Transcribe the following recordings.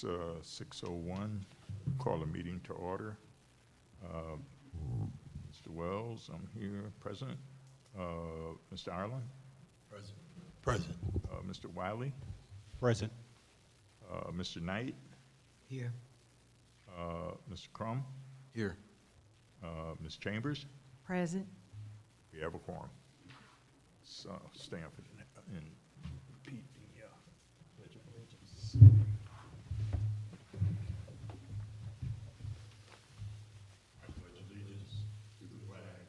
It's 6:01. Call a meeting to order. Mr. Wells, I'm here, present. Mr. Ireland? Present. Present. Mr. Wiley? Present. Mr. Knight? Here. Mr. Crum? Here. Ms. Chambers? Present. We have a quorum. So stand for and repeat the Pledge of Allegiance. I pledge allegiance to the flag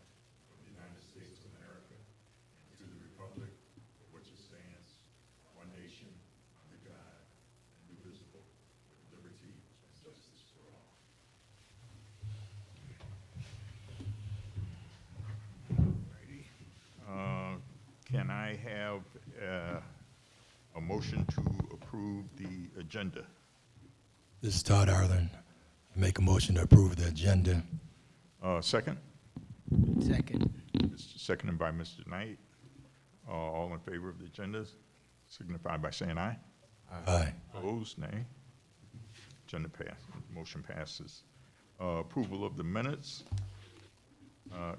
of the United States of America and to the republic for which it stands, one nation, under God, indivisible, with liberty and justice for all. Alrighty. Can I have a motion to approve the agenda? This is Todd Ireland. I make a motion to approve the agenda. Second? Second. Seconded by Mr. Knight. All in favor of the agenda, signify by saying aye. Aye. Opposed, nay. Agenda pass, motion passes. Approval of the minutes.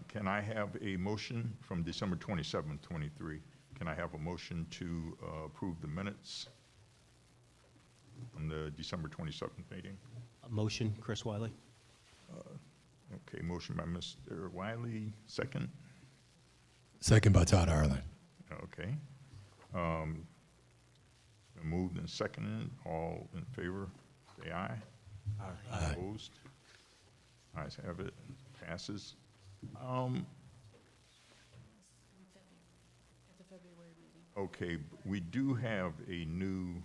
Can I have a motion from December 27, 23? Can I have a motion to approve the minutes from the December 27th meeting? A motion, Chris Wiley. Okay, motion by Mr. Wiley, second. Second by Todd Ireland. Okay. Moved and seconded. All in favor, say aye. Aye. Opposed? Ayes have it. Passes. At the February meeting. Okay, we do have a new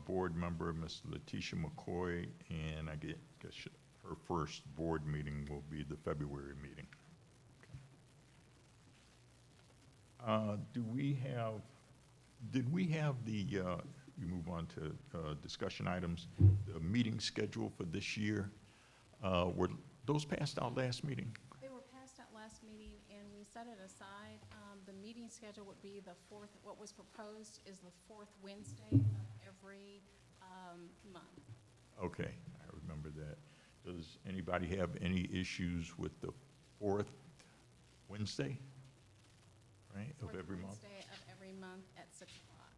board member, Ms. Letitia McCoy, and I guess her first board meeting will be the February meeting. Did we have the, we move on to discussion items, the meeting schedule for this year? Were those passed out last meeting? They were passed out last meeting, and we set it aside. The meeting schedule would be the fourth, what was proposed is the fourth Wednesday of every month. Okay, I remember that. Does anybody have any issues with the fourth Wednesday, right, of Fourth every month? Wednesday of every month at 6 o'clock.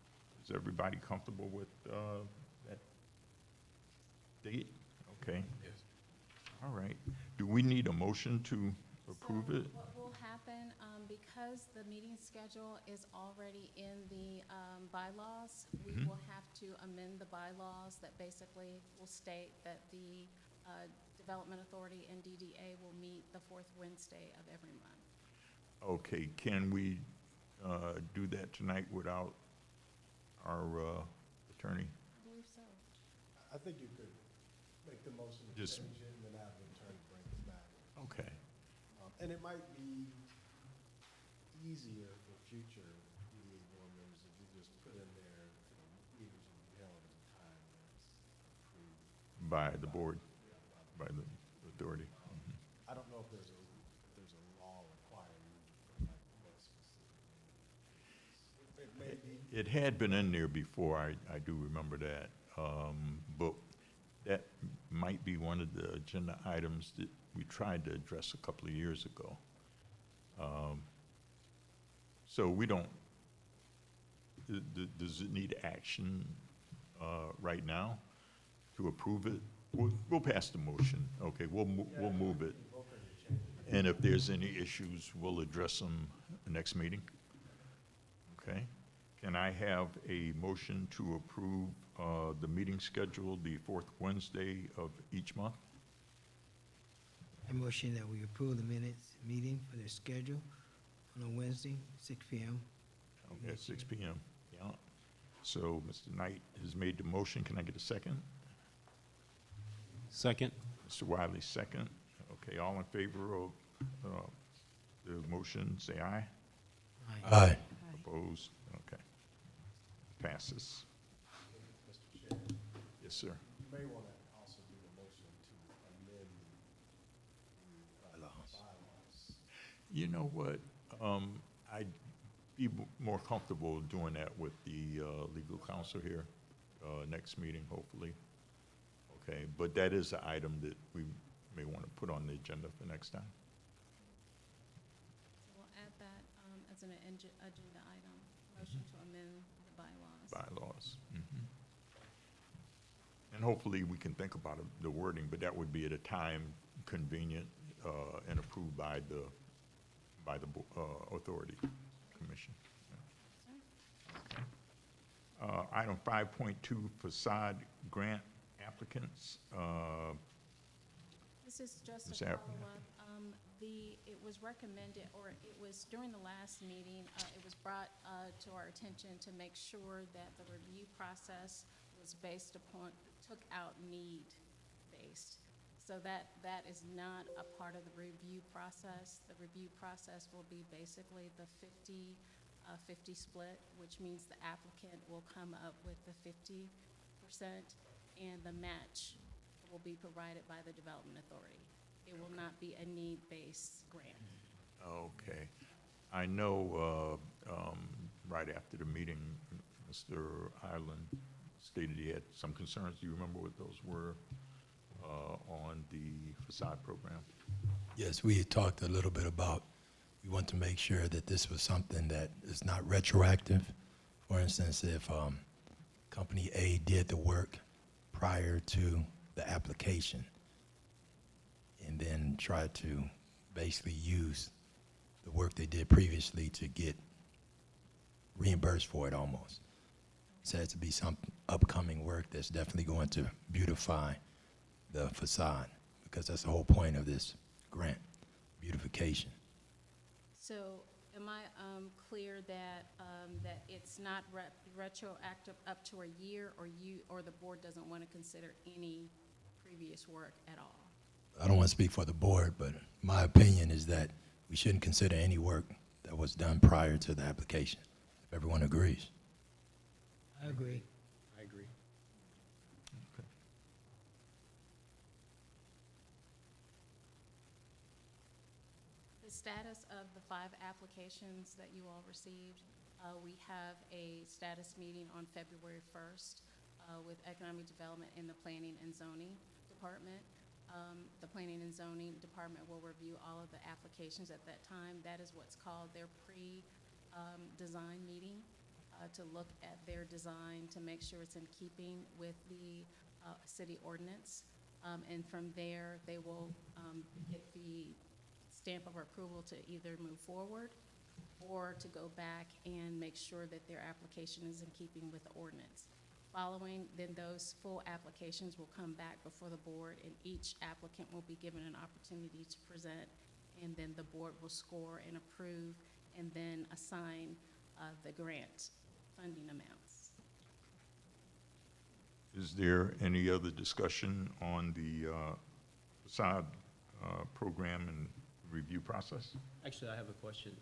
Is everybody comfortable with that date? Okay. Yes. All right. Do we need a motion to approve So it? what will happen, because the meeting schedule is already in the bylaws, we Mhm. will have to amend the bylaws that basically will state that the Development Authority and DDA will meet the fourth Wednesday of every month. Okay, can we do that tonight without our attorney? I believe so. I think you could make the motion to Just- change it and then have the attorney bring it back. Okay. And it might be easier for future DDA board members if you just put in there, meetings will be held at a time that's approved. By the board, by the authority. Mhm. I don't know if there's a law requiring you to put like what specific meeting. It may be. It had been in there before, I do remember that. But that might be one of the agenda items that we tried to address a couple of years ago. So we don't, does it need action right now to approve it? We'll pass the motion. Okay, we'll move it. And if there's any issues, we'll address them next meeting. Okay? Can I have a motion to approve the meeting schedule the fourth Wednesday of each month? A motion that we approve the minutes meeting for their schedule on a Wednesday, 6 p.m. Okay, at 6 p.m. Yeah. So Mr. Knight has made the motion. Can I get a second? Second. Mr. Wiley, second. Okay, all in favor of the motion, say aye. Aye. Opposed? Okay. Passes. Mr. Chair, Yes, sir. you may want to also do a motion to amend the bylaws. You know what? I'd be more comfortable doing that with the legal counsel here next meeting, hopefully. Okay, but that is an item that we may want to put on the agenda for next time. So we'll add that as an agenda item, motion to amend the bylaws. Bylaws. Mhm. And hopefully, we can think about the wording, but that would be at a time convenient and approved by the authority commission. Item 5.2, facade grant applicants. This is just Ms. a App- follow-up. It was recommended, or it was during the last meeting, it was brought to our attention to make sure that the review process was based upon, took out need-based. So that is not a part of the review process. The review process will be basically the 50 split, which means the applicant will come up with the 50%, and the match will be provided by the Development Authority. It will not be a need-based grant. Okay. I know right after the meeting, Mr. Ireland stated he had some concerns. Do you remember what those were on the facade program? Yes, we had talked a little bit about, we want to make sure that this was something that is not retroactive. For instance, if Company A did the work prior to the application and then tried to basically use the work they did previously to get reimbursed for it almost. So it has to be some upcoming work that's definitely going to beautify the facade, because that's the whole point of this grant, beautification. So am I clear that, that it's not retroactive up to a year, or the board doesn't want to consider any previous work at all? I don't want to speak for the board, but my opinion is that we shouldn't consider any work that was done prior to the application, if everyone agrees. I agree. I agree. Okay. The status of the 5 applications that you all received, we have a status meeting on February 1st with Economic Development in the Planning and Zoning Department. The Planning and Zoning Department will review all of the applications at that time. That is what's called their pre-design meeting, to look at their design to make sure it's in keeping with the city ordinance. And from there, they will get the stamp of approval to either move forward or to go back and make sure that their application is in keeping with the ordinance. Following, then those full applications will come back before the board, and each applicant will be given an opportunity to present, and then the board will score and approve and then assign the grant funding amounts. Is there any other discussion on the facade program and review process? Actually, I have a question.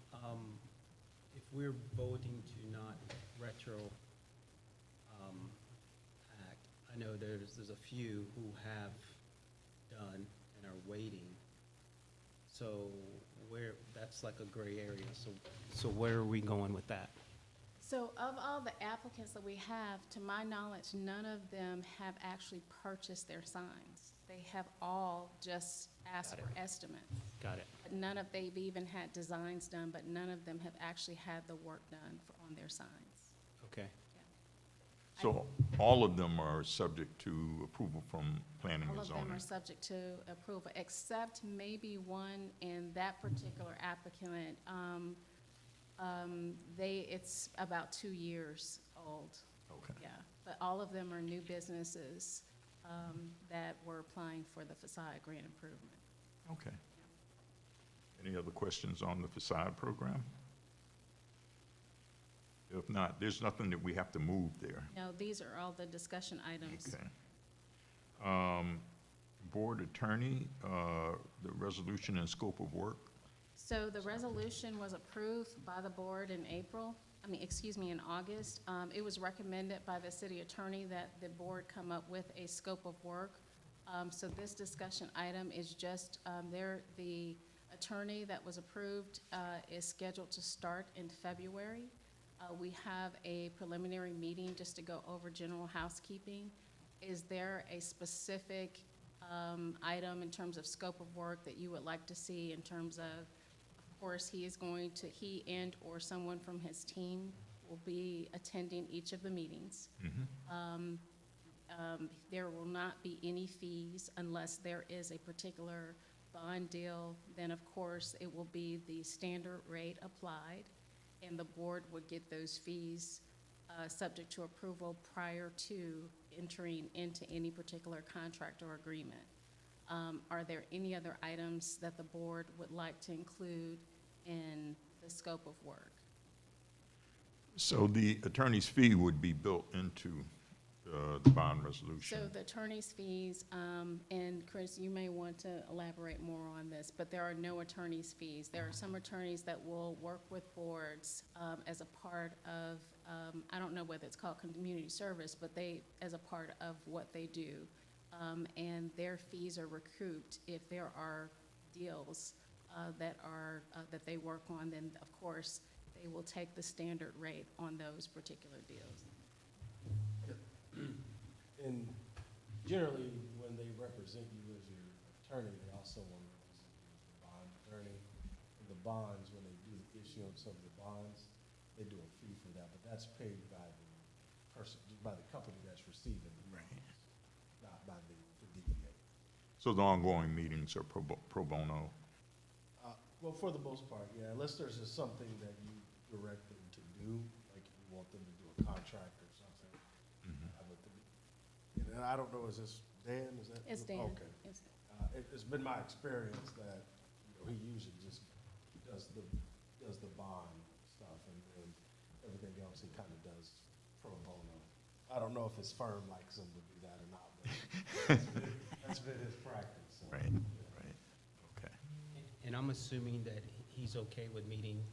If we're voting to not retro act, I know there's a few who have done and are waiting. So that's like a gray area. So where are we going with that? So of all the applicants that we have, to my knowledge, none of them have actually purchased their signs. They have all just asked Got it. for estimates. Got it. They've even had designs done, but none of them have actually had the work done on their signs. Okay. So all of them are subject to approval from planning All and of them zoning? are subject to approval, except maybe one, and that particular applicant, it's about 2 years old. Okay. Yeah, but all of them are new businesses that were applying for the facade grant improvement. Okay. Any other questions on the facade program? If not, there's nothing that we have to move there. No, these are all the discussion items. Okay. Board attorney, the resolution and scope of work. So the resolution was approved by the board in in August. It was recommended by the city attorney that the board come up with a scope of work. So this discussion item is just, the attorney that was approved is scheduled to start in February. We have a preliminary meeting just to go over general housekeeping. Is there a specific item in terms of scope of work that you would like to see in terms of course, he and/or someone from his team will be attending each of the meetings. There will not be any fees unless there is a particular bond deal. Then, of course, it will be the standard rate applied, and the board would get those fees subject to approval prior to entering into any particular contract or agreement. Are there any other items that the board would like to include in the scope of work? So the attorney's fee would be built into the bond resolution? So the attorney's fees, and Chris, you may want to elaborate more on this, but there are no attorney's fees. There are some attorneys that will work with boards as a part of, I don't know whether it's called community service, but as a part of what they do. And their fees are recouped if there are deals that they work on, then of course they will take the standard rate on those particular deals. And generally, when they represent you as your attorney, they also want to represent you as the bond attorney. And the bonds, when they do the issuance of the bonds, they do a fee for that, but that's paid by the person, by the company that's receiving the bonds, not by the DDA. So the ongoing meetings are pro bono? Well, for the most part, yeah, unless there's just something that you direct them to do, like you want them to do a contract or something. And I don't know, is this Dan, is that? It's Dan. Okay. It's been my experience that, he usually just does the bond stuff, and then everything else he kind of does pro bono. I don't know if his firm likes him to do that or not, but that's been his practice. So. Right, right, okay. And I'm assuming that he's okay with meeting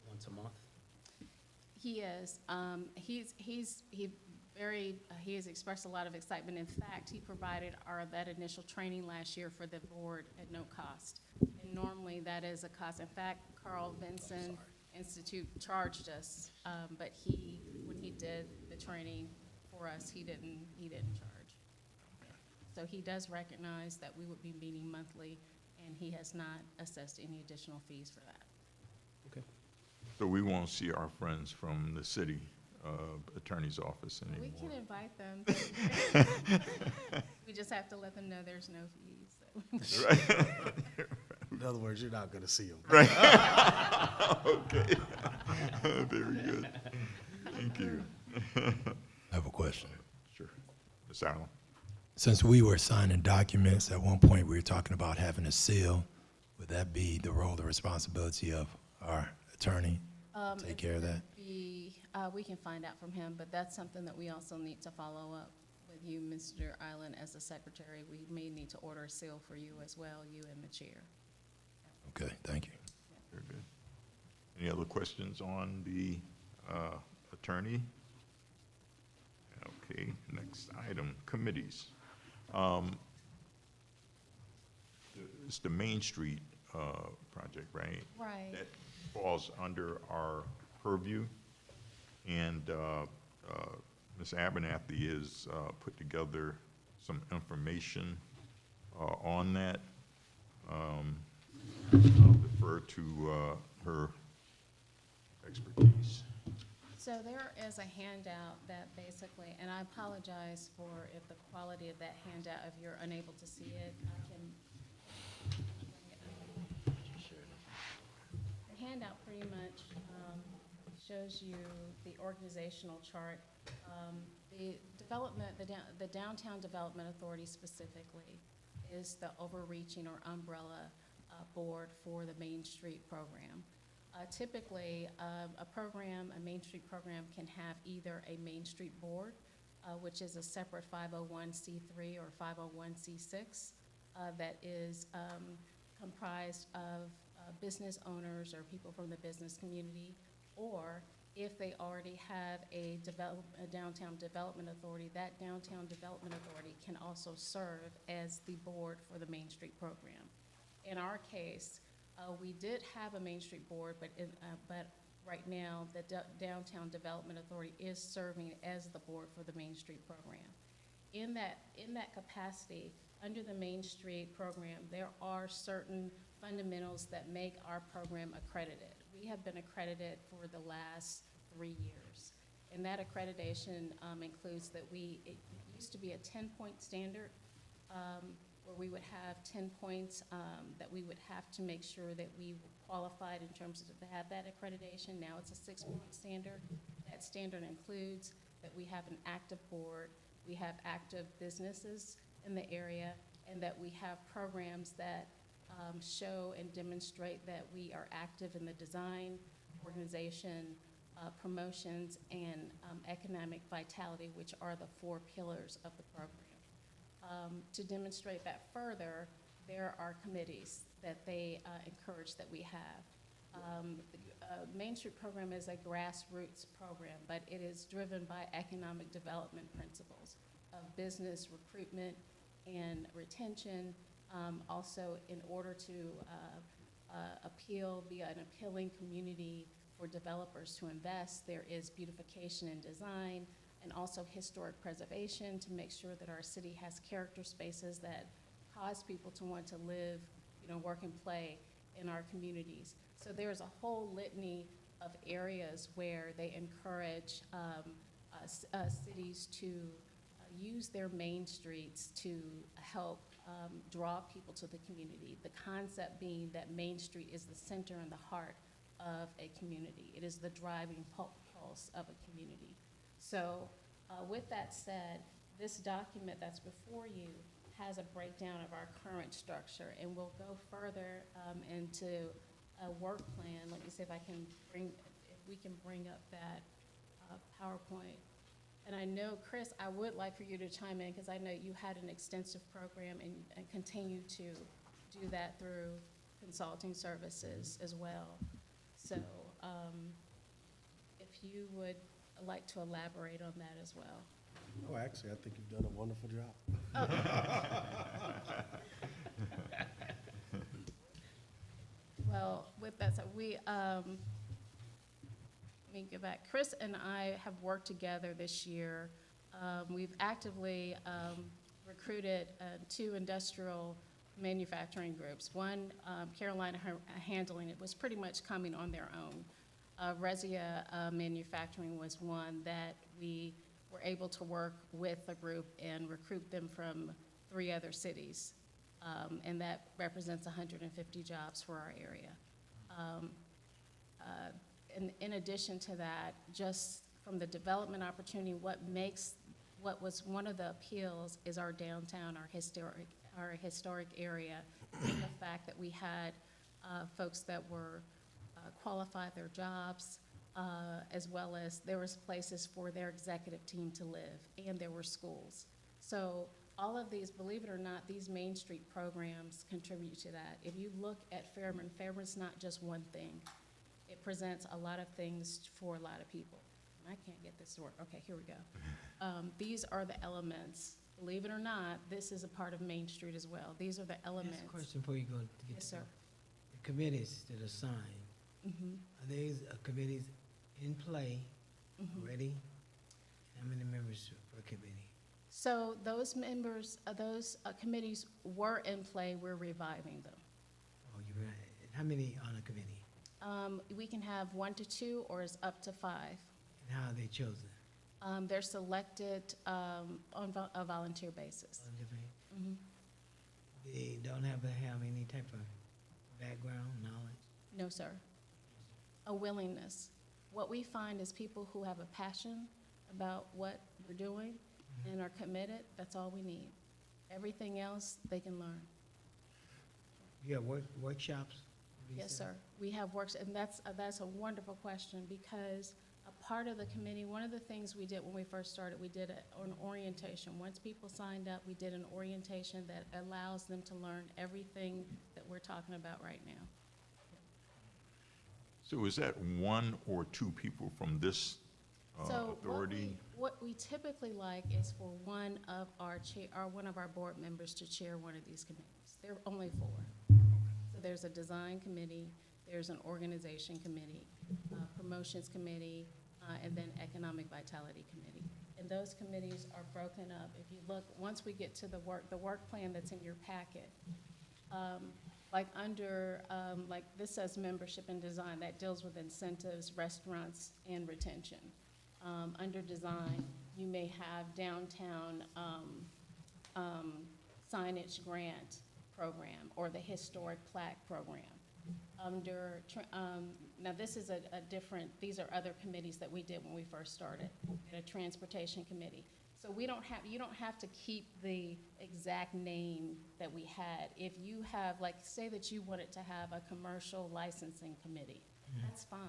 once a month? He is. He has expressed a lot of excitement. In fact, he provided that initial training last year for the board at no cost. And normally that is a cost. In fact, Carl Vinson Institute charged us, but when he did the training for us, he didn't charge. So he does recognize that we would be meeting monthly, and he has not assessed any additional fees for that. Okay. So we won't see our friends from the city attorney's office We anymore? can invite them. We just have to let them know there's no fees. So. Right. In other words, you're not going to see him. Right. Okay. Very good. Thank you. I have a question. Sure. Ms. Allen? Since we were signing documents, at one point we were talking about having a seal. Would that be the role or responsibility of our attorney? Take care of that? We can find out from him, but that's something that we also need to follow up with you, Mr. Island, as the secretary. We may need to order a seal for you as well, you and the chair. Okay, thank you. Very good. Any other questions on the attorney? Okay, next item, committees. It's the Main Street project, right? Right. That falls under our purview, and Ms. Abernathy has put together some information on that. I'll defer to her expertise. So there is a handout that basically, and I apologize for if the quality of that handout, if you're unable to see it, I can. The handout pretty much shows you the organizational chart. The development, the Downtown Development Authority specifically is the overreaching or umbrella board for the Main Street program. Typically, a Main Street program can have either a Main Street board, which is a separate 501c3 or 501c6 that is comprised of business owners or people from the business community, or if they already have a downtown development authority, that downtown development authority can also serve as the board for the Main Street program. In our case, we did have a Main Street board, but right now the Downtown Development Authority is serving as the board for the Main Street program. in that capacity, under the Main Street program, there are certain fundamentals that make our program accredited. We have been accredited for the last 3 years. And that accreditation includes that it used to be a 10-point standard, where we would have 10 points that we would have to make sure that we were qualified in terms of to have that accreditation. Now it's a 6-point standard. That standard includes that we have an active board, we have active businesses in the area, and that we have programs that show and demonstrate that we are active in the design, organization, promotions, and economic vitality, which are the 4 pillars of the program. To demonstrate that further, there are committees that they encourage that we have. The Main Street program is a grassroots program, but it is driven by economic development principles of business recruitment and retention. Also, in order to be an appealing community for developers to invest, there is beautification and design, and also historic preservation to make sure that our city has character spaces that cause people to want to live, work and play in our communities. So there's a whole litany of areas where they encourage cities to use their main streets to help draw people to the community. The concept being that Main Street is the center and the heart of a community. It is the driving pulse of a community. So with that said, this document that's before you has a breakdown of our current structure, and we'll go further into a work plan. Let me see if we can bring up that PowerPoint. And I know, Chris, I would like for you to chime in, because I know you had an extensive program and continue to do that through consulting services as well. So if you would like to elaborate on that as well. Oh, actually, I think you've done a wonderful job. Well, with that said, let me get back. Chris and I have worked together this year. We've actively recruited 2 industrial manufacturing groups. One, Carolina Handling, it was pretty much coming on their own. Resia Manufacturing was one that we were able to work with a group and recruit them from 3 other cities. And that represents 150 jobs for our area. In addition to that, just from the development opportunity, what was one of the appeals is our downtown, our historic area, and the fact that we had folks that were qualified their jobs, as well as there was places for their executive team to live, and there were schools. So all of these, believe it or not, these Main Street programs contribute to that. If you look at Fairburn's not just one thing. It presents a lot of things for a lot of people. And I can't get this to work. Okay, here we go. These are the elements. Believe it or not, this is a part of Main Street as well. These are the elements. Just a question before you go to get Yes, to sir. the committees that are signed. Are these committees in play already? How many members per committee? So those members, those committees were in play. We're reviving them. Oh, you're right. And how many on a committee? We can have 1 to 2, or it's up to 5. And how are they chosen? They're selected on a volunteer basis. On debate? They don't have to have any type of background, knowledge? No, sir. A willingness. What we find is people who have a passion about what we're doing and are committed, that's all we need. Everything else, they can learn. You have workshops? Yes, sir. We have works, and that's a wonderful question, because a part of the committee, one of the things we did when we first started, we did an orientation. Once people signed up, we did an orientation that allows them to learn everything that we're talking about right now. So is that 1 or 2 people from this So authority? what we typically like is for one of our board members to chair one of these committees. There are only 4. So there's a design committee, there's an organization committee, promotions committee, and then economic vitality committee. And those committees are broken up. If you look, once we get to the work plan that's in your packet, like under, like this says membership and design, that deals with incentives, restaurants, and retention. Under design, you may have downtown signage grant program or the historic plaque program. Under, now this is a different, these are other committees that we did when we first started, in a transportation committee. So we don't have, you don't have to keep the exact name that we had. If you have, like, say that you wanted to have a commercial licensing committee, that's fine.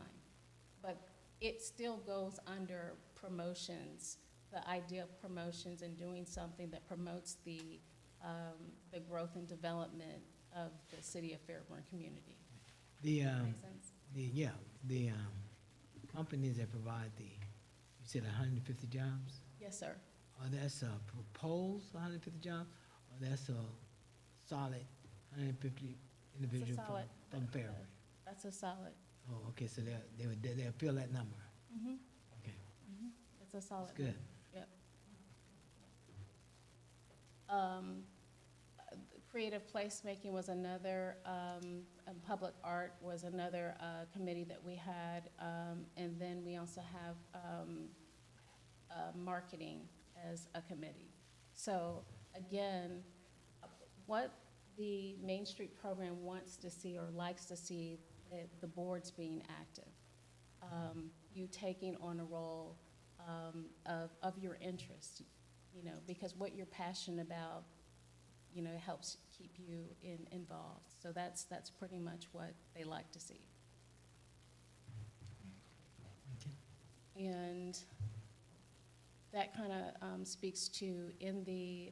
But it still goes under promotions, the idea of promotions and doing something that promotes the growth and development of the city of Fairburn community. The, Make sense? the companies that provide the, you said 150 jobs? Yes, sir. Or that's a proposed 150 jobs, or that's a solid 150 individual solid. from Fairburn? That's a solid. Oh, okay, so they'll fill that number. Mm-hmm. Okay, It's a solid. that's good. Yep. Creative placemaking was another, and public art was another committee that we had, and then we also have marketing as a committee. So again, what the Main Street program wants to see or likes to see, the board's being active. You taking on a role of your interest, you know, because what you're passionate about, you know, helps keep you involved. So that's pretty much what they like to see. And that kind of speaks to in the,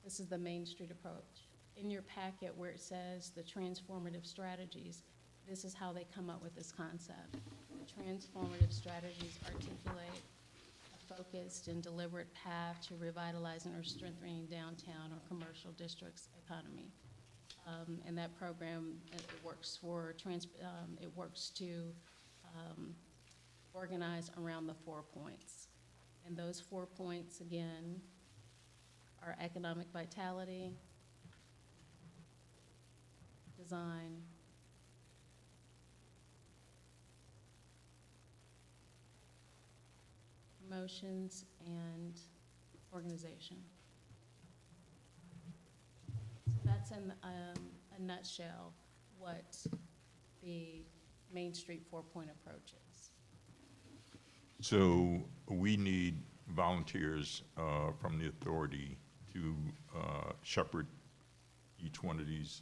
this is the Main Street approach. In your packet where it says the transformative strategies, this is how they come up with this concept. The transformative strategies articulate a focused and deliberate path to revitalizing or strengthening downtown or commercial districts' economy. And that program, it works for it works to organize around the 4 points. And those 4 points, again, are economic vitality, design, promotions, and organization. So that's in a nutshell what the Main Street 4-point approach is. So we need volunteers from the authority to shepherd each one of these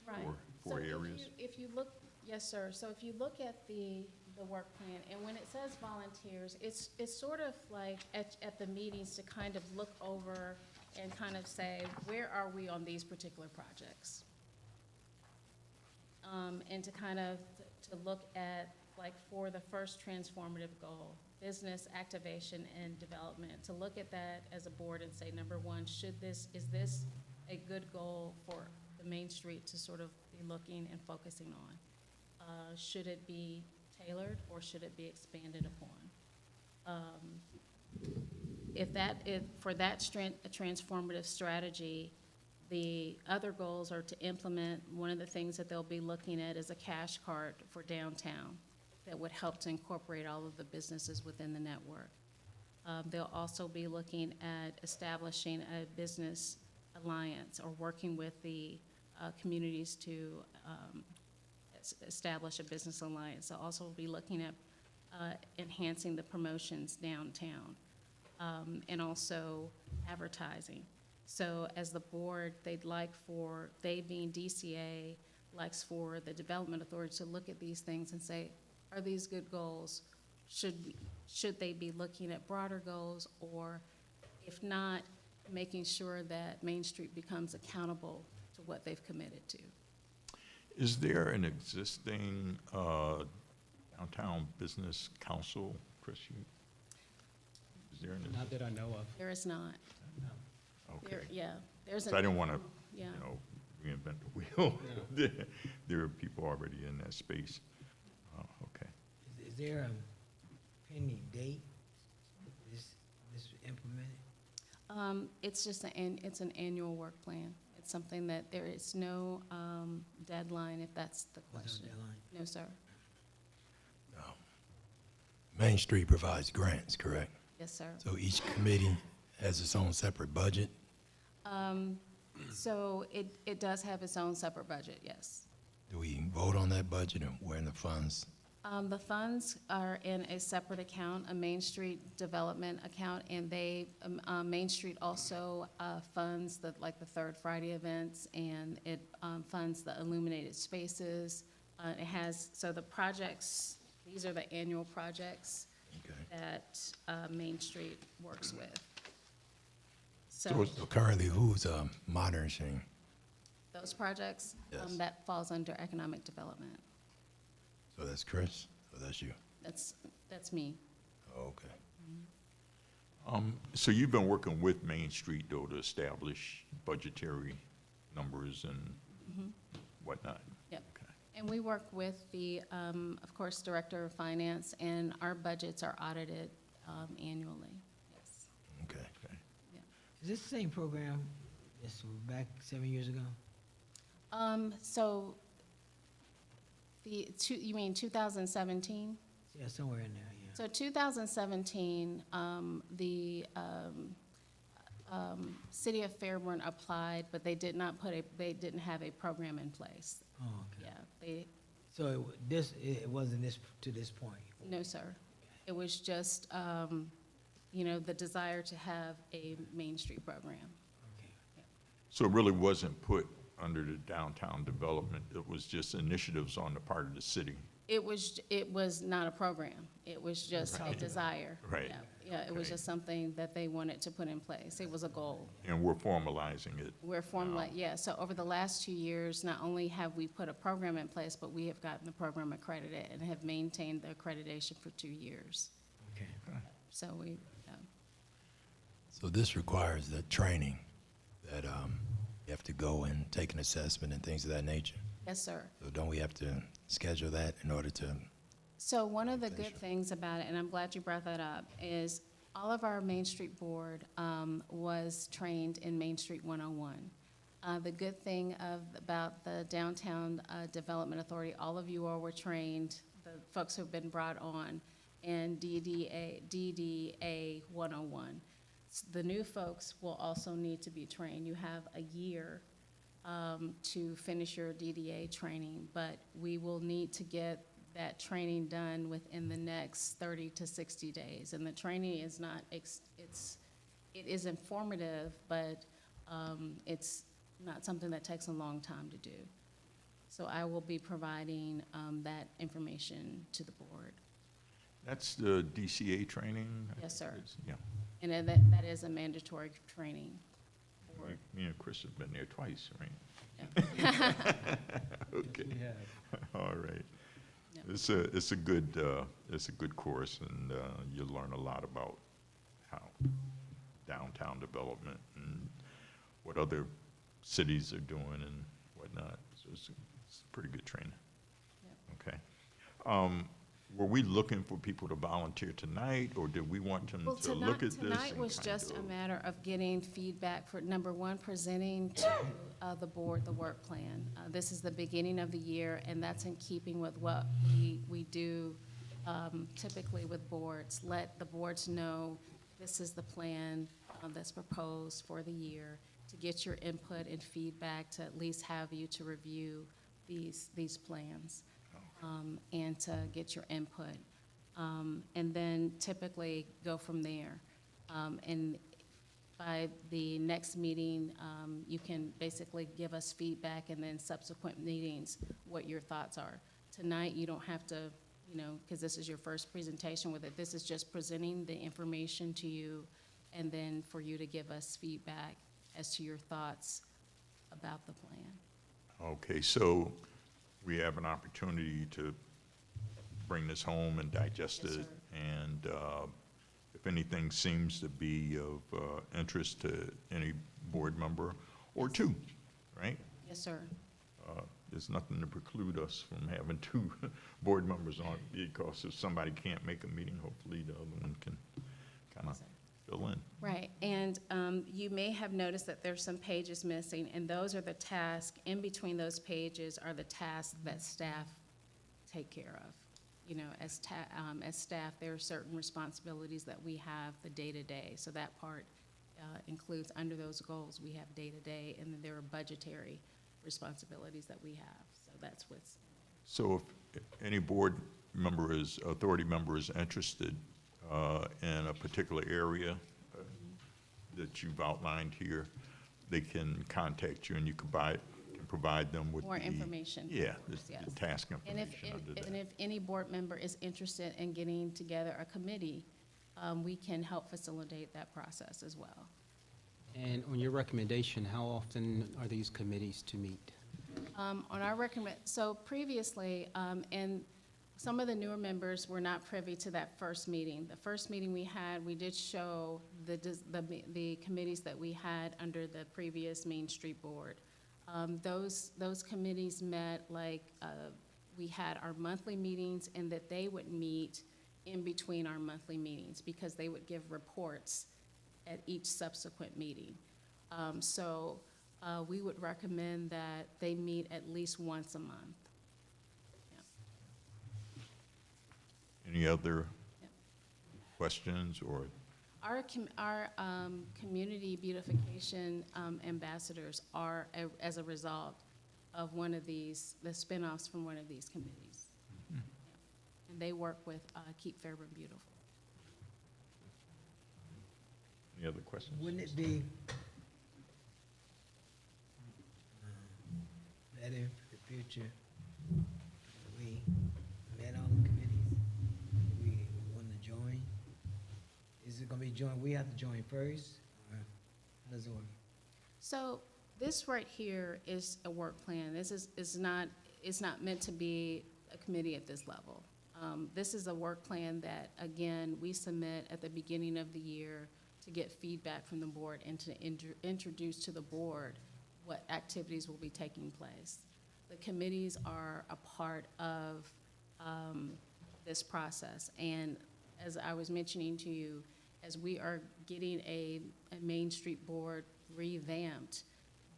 Right. four So areas? if you look, yes, sir. So if you look at the work plan, and when it says volunteers, it's sort of like at the meetings to kind of look over and kind of say, where are we on these particular projects? And to kind of, to look at, like, for the first transformative goal, business activation and development, to look at that as a board and say, number one, is this a good goal for the Main Street to sort of be looking and focusing on? Should it be tailored or should it be expanded upon? For that transformative strategy, the other goals are to implement, one of the things that they'll be looking at is a cash cart for downtown that would help to incorporate all of the businesses within the network. They'll also be looking at establishing a business alliance or working with the communities to establish a business alliance. They'll also be looking at enhancing the promotions downtown and also advertising. So as the board, they being DCA, likes for the Development Authority to look at these things and say, are these good goals? Should they be looking at broader goals, or if not, making sure that Main Street becomes accountable to what they've committed to? Is there an existing downtown business council, Chris? Is there an? Not that I know of. There is not. Okay. There's So I didn't want to, yeah. reinvent the wheel. There are people already in that space. Okay. Is there a pending date implement it? It's just it's an annual work plan. It's something that there is no deadline, if that's the What's question. the deadline? No, sir. No. Main Street provides grants, correct? Yes, sir. So each committee has its own separate budget? So it does have its own separate budget, yes. Do we vote on that budget and where in the funds? The funds are in a separate account, a Main Street development account, and Main Street also funds like the Third Friday events, and it funds the illuminated spaces. It has, so the projects, these are the annual projects Okay. that Main Street works with. So So so currently, who's monitoring? those projects, Yes. that falls under economic development. So that's Chris, or that's you? That's me. Oh, okay. So you've been working with Main Street, though, to establish budgetary numbers and whatnot? Yep. Okay. And we work with the, of course, Director of Finance, and our budgets are audited annually, yes. Okay. Okay. Is this the same program that's back 7 years ago? So, you mean 2017? Yeah, somewhere in there, yeah. So 2017, the City of Fairburn applied, but they did not they didn't have a program in place. Oh, okay. Yeah, So it wasn't to this point? no, sir. It was just, the desire to have a Main Street program. Okay. So it really wasn't put under the downtown development, it was just initiatives on the part of the city? It was not a program. It was just a desire. Right. Yeah, it was Okay. just something that they wanted to put in place. It was a goal. And we're formalizing it. We're formulating, yeah, so over the last 2 years, not only have we put a program in place, but we have gotten the program accredited and have maintained the accreditation for 2 years. Okay. So we, So this requires the training that you have to go and take an assessment and things of that nature? yes, sir. So don't we have to schedule that in order to, So one of the good things about it, and I'm glad you brought that up, is all of our Main Street Board was trained in Main Street 101. The good thing about the Downtown Development Authority, all of you all were trained, the folks who've been brought on, in DDA 101. The new folks will also need to be trained. You have a year to finish your DDA training, but we will need to get that training done within the next 30 to 60 days. And the training is not, it is informative, but it's not something that takes a long time to do. So I will be providing that information to the board. That's the DCA training? Yes, sir. Yeah. And then that is a mandatory training. Me and Chris have been there twice, right? Yeah. Okay, We have. all right. Yeah. It's a good course, and you'll learn a lot about how downtown development and what other cities are doing and whatnot. So it's a pretty good training. Okay. Were we looking for people to volunteer tonight, or did we want them Well, to look at this? tonight and was kind just a of- matter of getting feedback for, number one, presenting to the board the work plan. This is the beginning of the year, and that's in keeping with what we do typically with boards. Let the boards know this is the plan that's proposed for the year, to get your input and feedback, to at least have you to review these plans. And to get your input, and then typically go from there. And by the next meeting, you can basically give us feedback, and then subsequent meetings, what your thoughts are. Tonight, you don't have to, because this is your first presentation with it, this is just presenting the information to you, and then for you to give us feedback as to your thoughts about the plan. Okay, so we have an opportunity to bring this home and digest Yes, it. sir. And if anything seems to be of interest to any board member, or two, right? Yes, sir. There's nothing to preclude us from having two board members on, because if somebody can't make a meeting, hopefully the other one can kind of fill in. Right, and you may have noticed that there's some pages missing, and those are the tasks, in between those pages are the tasks that staff take care of. You know, as staff, there are certain responsibilities that we have the day-to-day, so that part includes, under those goals, we have day-to-day, and then there are budgetary responsibilities that we have, so that's what's. So if any board member is, authority member is interested in a particular area that you've outlined here, they can contact you and you can provide them with More the- information. Yeah, Yes. the task And information under that. and if any board member is interested in getting together a committee, we can help facilitate that process as well. And on your recommendation, how often are these committees to meet? On our so previously, and some of the newer members were not privy to that first meeting. The first meeting we had, we did show the committees that we had under the previous Main Street Board. Those committees met, like, we had our monthly meetings, and that they would meet in between our monthly meetings, because they would give reports at each subsequent meeting. So we would recommend that they meet at least once a month. Any other Yep. questions or? Our community beautification ambassadors are as a result of one of these, the spinoffs from one of these committees. Yeah. And they work with Keep Fairburn Beautiful. Any other questions? Wouldn't it be better for the future if we met all the committees? We want to join? Is it gonna be joined, we have to join first, or how does it work? So this right here is a work plan. This is not, it's not meant to be a committee at this level. This is a work plan that, again, we submit at the beginning of the year to get feedback from the board and to introduce to the board what activities will be taking place. The committees are a part of this process. And as I was mentioning to you, as we are getting a Main Street Board revamped,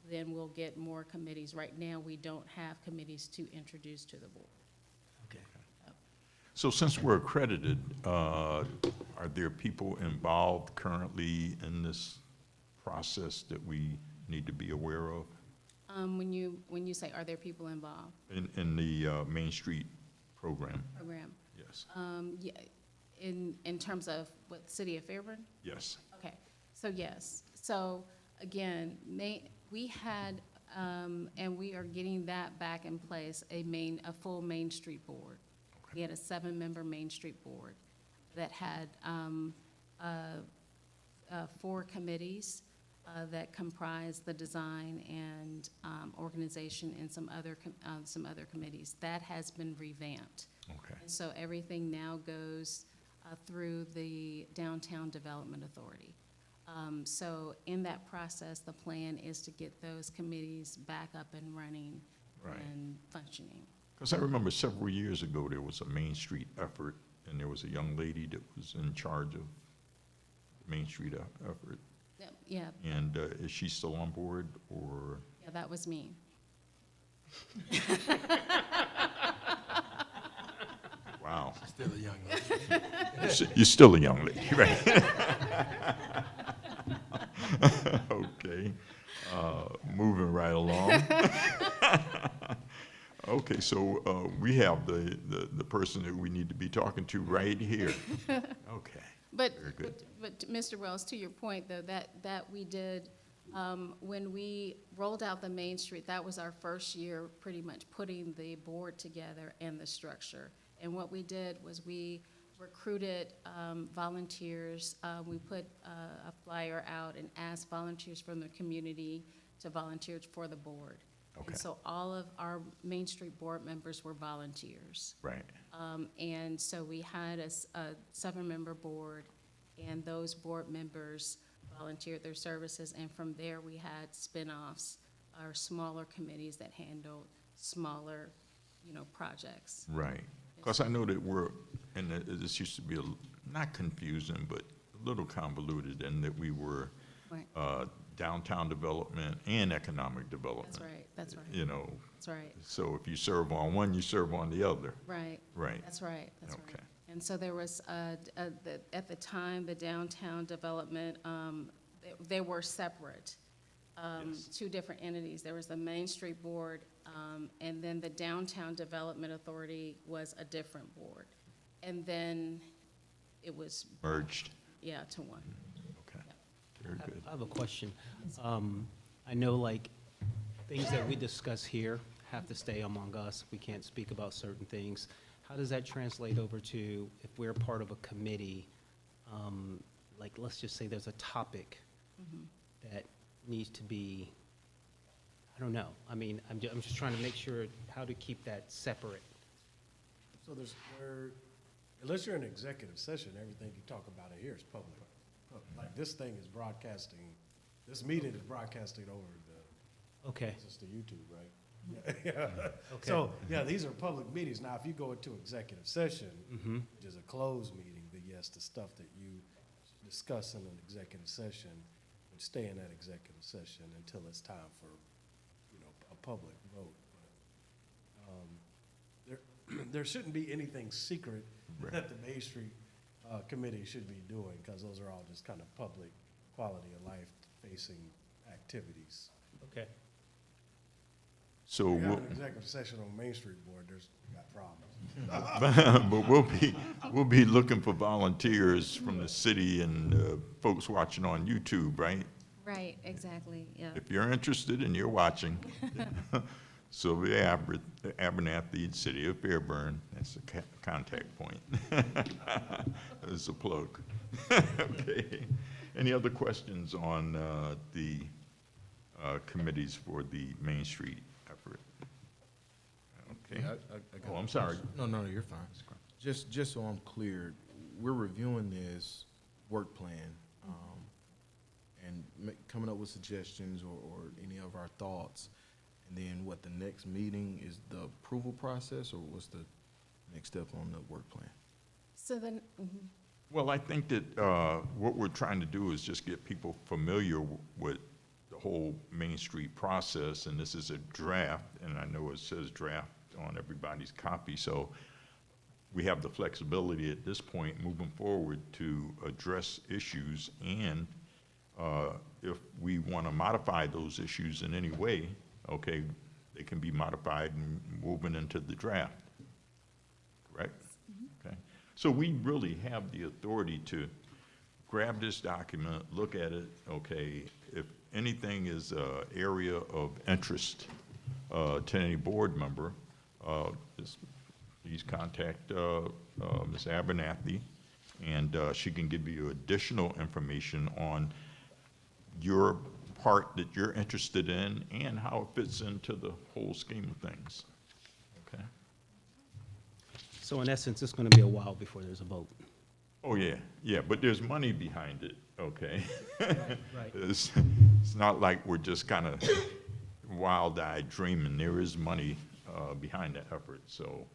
then we'll get more committees. Right now, we don't have committees to introduce to the board. Okay. So since we're accredited, are there people involved currently in this process that we need to be aware of When you say, are there people involved? in the Main Street program? Program? Yes, Yeah, in terms of what, the city of Fairburn? yes. Okay, so yes. So again, we had, and we are getting that back in place, a full Main Street Board. We had a 7-member Main Street Board that had 4 committees that comprise the design and organization and some other committees. That has been revamped. Okay, And so everything now goes through the Downtown Development Authority. So in that process, the plan is to get those committees back up and running Right. and functioning. because I remember several years ago, there was a Main Street effort, and there was a young lady that was in charge of the Main Street effort. Yeah, And is she still on board, or? yeah, that was me. Wow. Still a young lady. You're still a young lady, right? Okay, moving right along. Okay, so we have the person that we need to be talking to right here. Okay, But, Very good. but Mr. Wells, to your point, though, that we did, when we rolled out the Main Street, that was our first year pretty much putting the board together and the structure. And what we did was we recruited volunteers. We put a flyer out and asked volunteers from the community to volunteer for the board. Okay. And so all of our Main Street board members were volunteers. right, And so we had a 7-member board, and those board members volunteered their services, and from there, we had spin-offs, or smaller committees that handled smaller, projects. right. Because I know that this used to be not confusing, but a little convoluted in that we were Right. downtown development and economic development. That's right, You know, that's right, so if you serve on one, you serve on the other. right. Right. That's right, that's right. Okay. And so there was, at the time, the downtown development, they were separate, Yes. two different entities. There was the Main Street Board, and then the Downtown Development Authority was a different board. And then it was, Merged. yeah, to one. Okay. Very good. I have a question. I know like things that we discuss here have to stay among us. We can't speak about certain things. How does that translate over to if we're part of a committee? Like, let's just say there's a topic that needs to be, I don't know. I mean, I'm just trying to make sure how to keep that separate. So unless you're in executive session, everything you talk about in here is public. Like this thing is broadcasting, this meeting is broadcasting over Okay, it's the YouTube, right? Yeah. Okay. So, yeah, these are public meetings. Now, if you go into executive session, which is a closed meeting, then yes, the stuff that you discuss in an executive session would stay in that executive session until it's time for, a public vote. But, there shouldn't be anything secret Right. that the Main Street Committee should be doing, because those are all just kind of public, quality of life facing activities. okay. So If you we'll, have an executive session on Main Street Board, you got problems. but we'll be looking for volunteers from the city and folks watching on YouTube, right? Right, exactly, yeah. If you're interested and you're watching, Sylvia Abernathy, City of Fairburn, that's the contact point. That's a plug. Okay. Any other questions on the committees for the Main Street effort? Okay. I Oh, I'm sorry. No, you're fine. Just so I'm clear, we're reviewing this work plan, and coming up with suggestions or any of our thoughts. And then what, the next meeting is the approval process, or what's the next step on the work plan? So then, Well, I think that what we're trying to do is just get people familiar with the whole Main Street process, and this is a draft, and I know it says draft on everybody's copy, so we have the flexibility at this point moving forward to address issues, and if we want to modify those issues in any way, okay, they can be modified and moving into the draft, correct? Okay, so we really have the authority to grab this document, look at it, okay, if anything is an area of interest to any board member, please contact Ms. Abernathy, and she can give you additional information on your part that you're interested in and how it fits into the whole scheme of things, okay? So in essence, it's going to be a while before there's a vote. Oh, yeah, but there's money behind it, okay? Right. It's not like we're just kind of wild-eyed dreaming. There is money behind that effort, so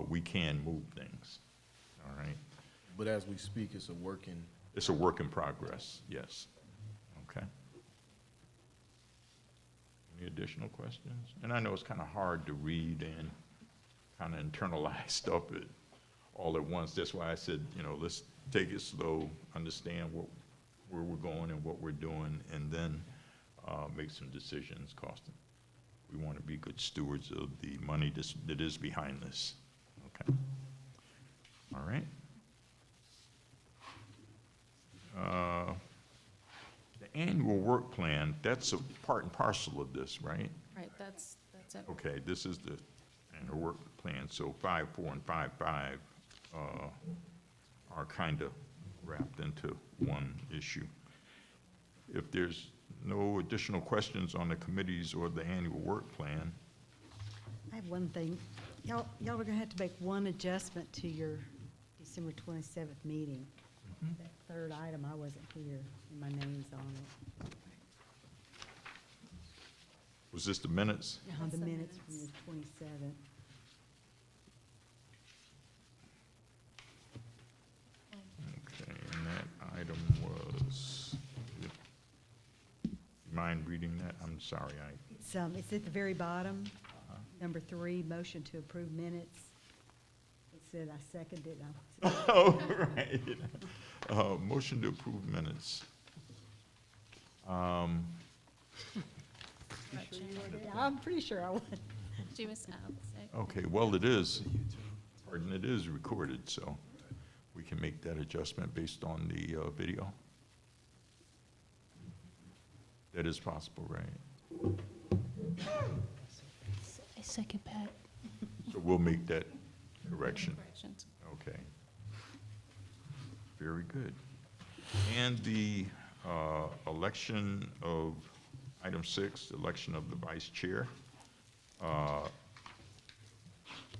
we can move things, all right? But as we speak, it's a working. It's a work in progress, yes, okay? Any additional questions? And I know it's kind of hard to read and kind of internalize stuff all at once. That's why I said, let's take it slow, understand where we're going and what we're doing, and then make some decisions, costing. We want to be good stewards of the money that is behind this. Okay. All right. The annual work plan, that's a part and parcel of this, right? right, that's it. Okay, this is the annual work plan, so 5.4 and 5.5 are kind of wrapped into one issue. If there's no additional questions on the committees or the annual work plan, I have one thing. Y'all are gonna have to make one adjustment to your December 27th meeting. That third item, I wasn't here, and my name's on it. was this the minutes? The minutes from the 27th. Okay, and that item mind reading that? I'm sorry, It's at the very bottom, number 3, motion to approve minutes. It said I seconded it. Oh, right. Motion to approve minutes. I'm pretty sure I would. Do you miss out? Okay, well, it is recorded, so we can make that adjustment based on the video. That is possible, right? A second, Pat. So we'll make that correction. Corrections. Okay. Very good. And the election of, item 6, election of the vice chair.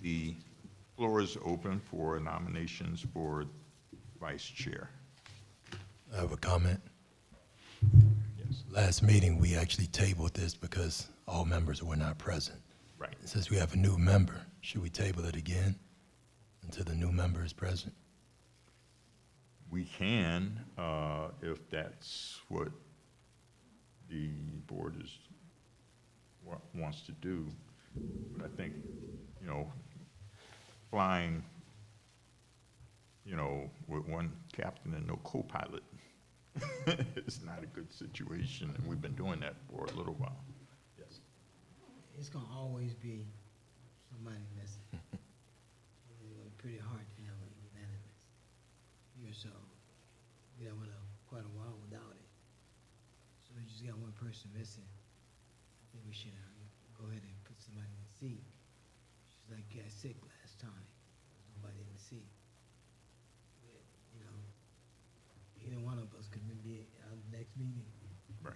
The floor is open for nominations for vice chair. I have a comment. Yes, Last meeting, we actually tabled this because all members were not present. right. Since we have a new member, should we table it again until the new member is present? We can, if that's what the board wants to do. But I think, flying, with one captain and no co-pilot is not a good situation, and we've been doing that for a little while. Yes. It's gonna always be somebody missing. It's gonna be pretty hard to have a unanimous here, so we done went quite a while without it. So we just got one person missing. I think we should go ahead and put somebody in the seat. She's like, got sick last time. There was nobody in the seat. But, either one of us could be at the next meeting. Right.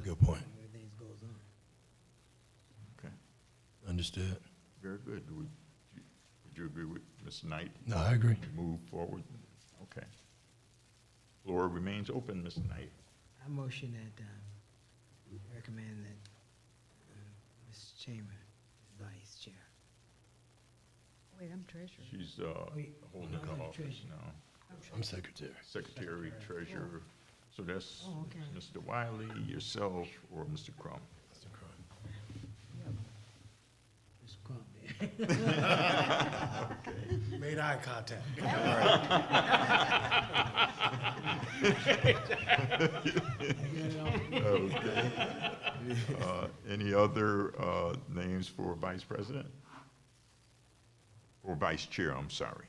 Good point. Everything goes on. Okay. Understood? Very good. Would you agree with Ms. Knight? No, I agree. Move forward? Okay. Floor remains open, Ms. Knight. I motion that, recommend that, Mrs. Chamber is vice chair. Wait, I'm treasurer. She's Wait, holding I'm the the office treasurer. now. I'm secretary. Secretary, treasurer. So that's Oh, okay. Mr. Wiley, yourself, or Mr. Crum. Mr. Crum. Mr. Crump there. Okay. Made eye contact. Okay. Any other names for vice president? Or vice chair, I'm sorry.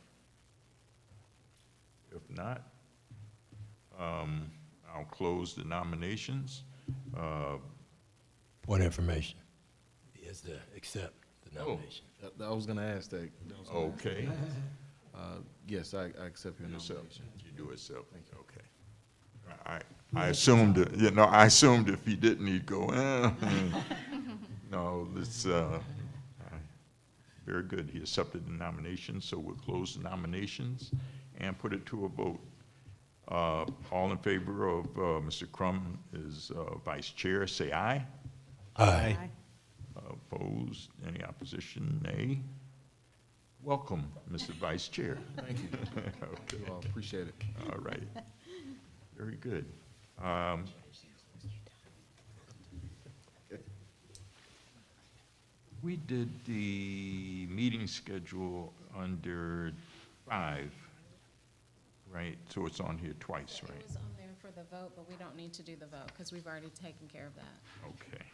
If not, I'll close the nominations. Point of information. He has to accept the nomination. I was gonna ask that. Okay. Yes, I accept your Yourself. nomination. You do it self. Okay. I assumed, I assumed if he didn't, he'd go, No, this, very good. He accepted the nomination, so we'll close the nominations and put it to a vote. All in favor of Mr. Crum as vice chair, say aye. Aye. Opposed? Any opposition? Nay. Welcome, Mr. Vice Chair. Thank you. Okay. Well, appreciate it. All right. Very good. We did the meeting schedule under 5, right? So it's on here twice, It right? was on there for the vote, but we don't need to do the vote because we've already taken care of that. Okay.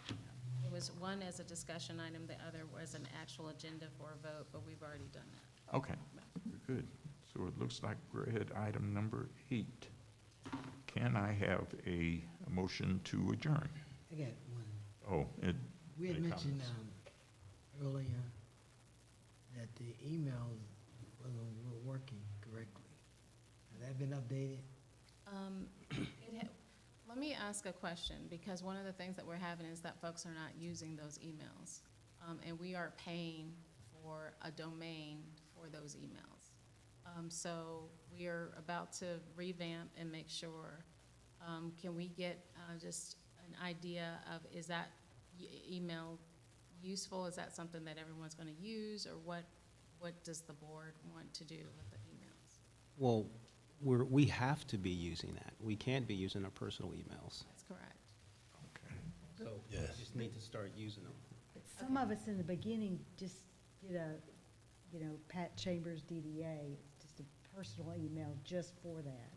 It was one as a discussion item, the other was an actual agenda for a vote, but we've already done that. Okay. Good. So it looks like we're at item number 8. Can I have a motion to adjourn? I got one. Oh, We had Any mentioned, comments? earlier that the emails wasn't working correctly. Has that been updated? Let me ask a question, because one of the things that we're having is that folks are not using those emails. And we are paying for a domain for those emails. So we are about to revamp and make sure, can we get just an idea of, is that email useful? Is that something that everyone's gonna use, or what does the board want to do with the emails? Well, we have to be using that. We can't be using our personal emails. That's correct. So we Yes. just need to start using them. But some of us in the beginning just did a, Pat Chambers DDA, just a personal email just for that.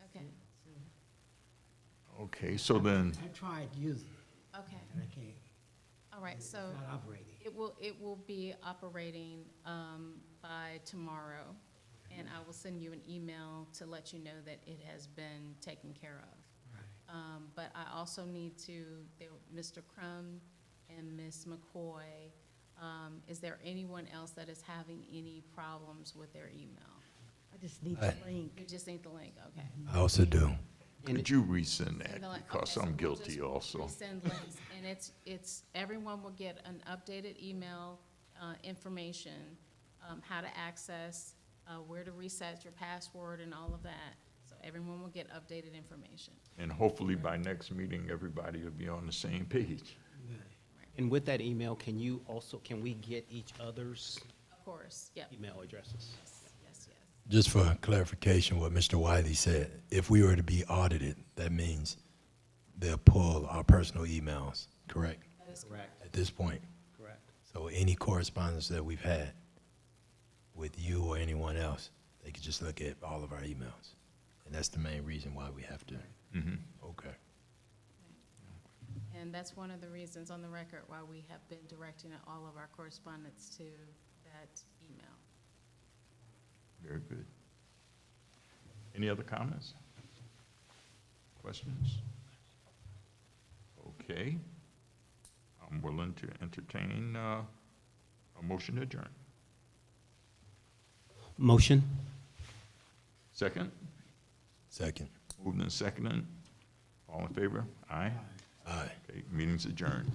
Okay, So- Okay, so then, I tried using it, okay. and I can't, All right, so it's not operating. it will be operating by tomorrow, and I will send you an email to let you know that it has been taken care of. Right. But I also need to, Mr. Crum and Ms. McCoy, is there anyone else that is having any problems with their email? I just need the link. You just need the link, okay. I also do. could you resend that, Send the link. because Okay, so I'm we'll just guilty also. Resend links, and it's, everyone will get an updated email, information, how to access, where to reset your password and all of that. So everyone will get updated information. And hopefully by next meeting, everybody will be on the same page. And with that email, can we get each other's Of course, yep, email addresses? yes. Just for clarification, what Mr. Wiley said, if we were to be audited, that means they'll pull our personal emails, correct? That is Correct, At this point. correct. So any correspondence that we've had with you or anyone else, they could just look at all of our emails. And that's the main reason why we have to. Mhm. Okay. And that's one of the reasons on the record why we have been directing all of our correspondence to that email. Very good. Any other comments? Questions? Okay. I'm willing to entertain a motion to adjourn. Motion? Second? Second. Moved and seconded. All in favor? Aye. Aye. Okay, meeting's adjourned.